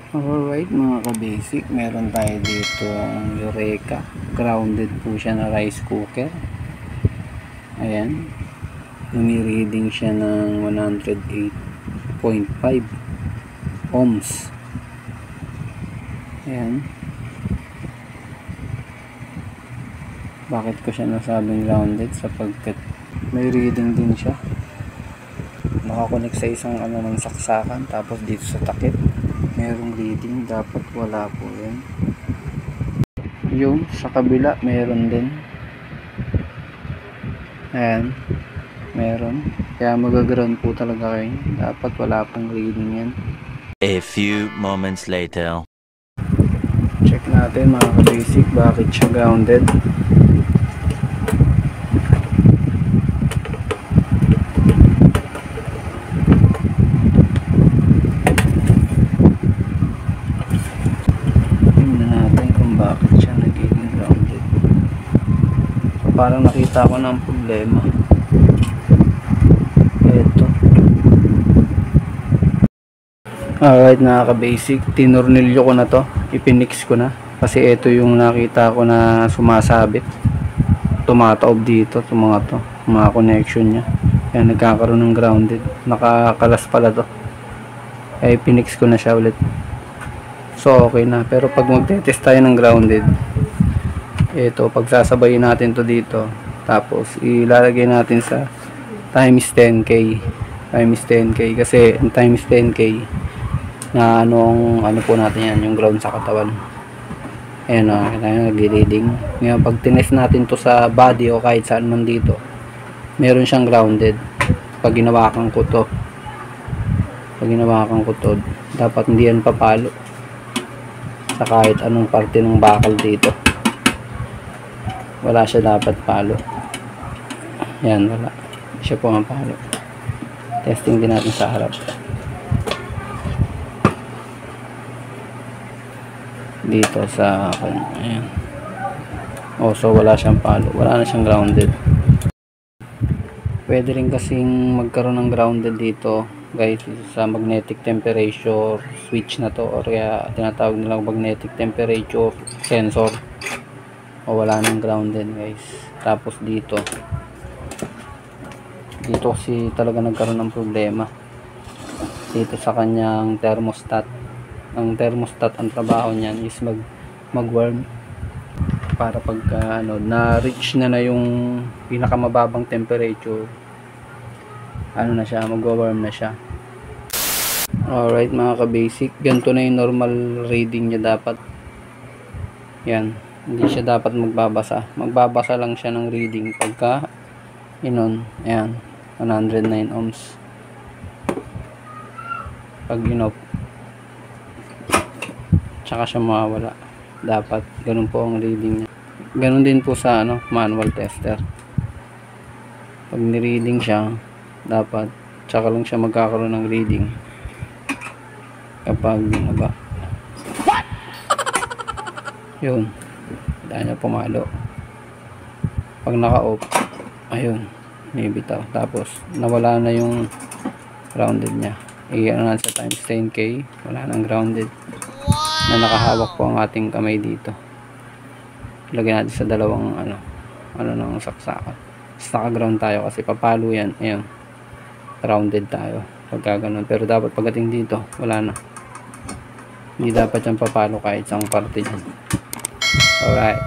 Alright mga ka-basic, meron tayo dito ang Eureka. Grounded po siya na rice cooker. Ayan. Numi-reading siya ng 108.5 ohms. Ayan. Bakit ko siya nasabing grounded? Sapagkat may reading din siya. Nakakonect sa isang ng saksakan, tapos dito sa takip merong reading. Dapat wala po yan. Yung sa kabila meron din. Ayan, meron. Kaya magaground po talaga kayo. Dapat wala pong reading yan. A few moments later. Check natin mga ka-basic bakit siya grounded. Parang nakita ko ng problema. Ito. Alright mga ka-basic, tinurnilyo ko na to. Ipinix ko na. Kasi ito yung nakita ko na sumasabit. Tumataob dito. Itong mga to. Mga connection nya. Kaya nagkakaroon ng grounded. Nakakalas pala to. Kaya ipinix ko na siya ulit. So okay na. Pero pag magte-test tayo ng grounded, ito, pagsasabayin natin to dito, tapos ilalagay natin sa times 10k kasi times 10k na ano po natin yan, yung ground sa katawan. Ayan o, nag-reading. Ngayon pag tinest natin to sa body o kahit saan man dito, meron siyang grounded. Pag ginawakan ko to, dapat hindi yan papalo sa kahit anong parte ng bakal dito. Wala siya dapat palo. Yan, wala. Hindi siya pumapalo. Testing din natin sa harap. Dito sa ayan. Oh, so wala siyang palo. Wala na siyang grounded. Pwede rin kasing magkaroon ng grounded dito, guys, sa magnetic temperature switch na to, or kaya tinatawag nilang magnetic temperature sensor. O wala nang grounded, guys. Tapos dito kasi talaga nagkaroon ng problema dito sa kanyang thermostat. Ang thermostat, ang trabaho niyan is mag-warm para pagka na-reach na yung pinakamababang temperature, na siya, mag-warm na siya. Alright mga ka-basic, ganito na yung normal reading niya dapat. Yan. Hindi siya dapat magbabasa. Magbabasa lang siya ng reading pagka ayan, 109 ohms. Pag tsaka siya mawawala. Dapat ganun po ang reading niya. Ganun din po sa manual tester. Pag ni-reading siya, dapat tsaka lang siya magkakaroon ng reading kapag yun, dahil niya pumalo. Pag naka-off, ayun, may bitaw. Tapos nawala na yung grounded niya. Iyan na sa times 10k, wala nang grounded. Na nakahawak po ang ating kamay dito. Lagyan natin sa dalawang ng saksakan. Naka-ground tayo kasi papalo yan. Ayun, grounded tayo pagka ganun. Pero dapat pagdating dito, wala na. Hindi dapat yung papalo kahit isang parte dyan. Alright.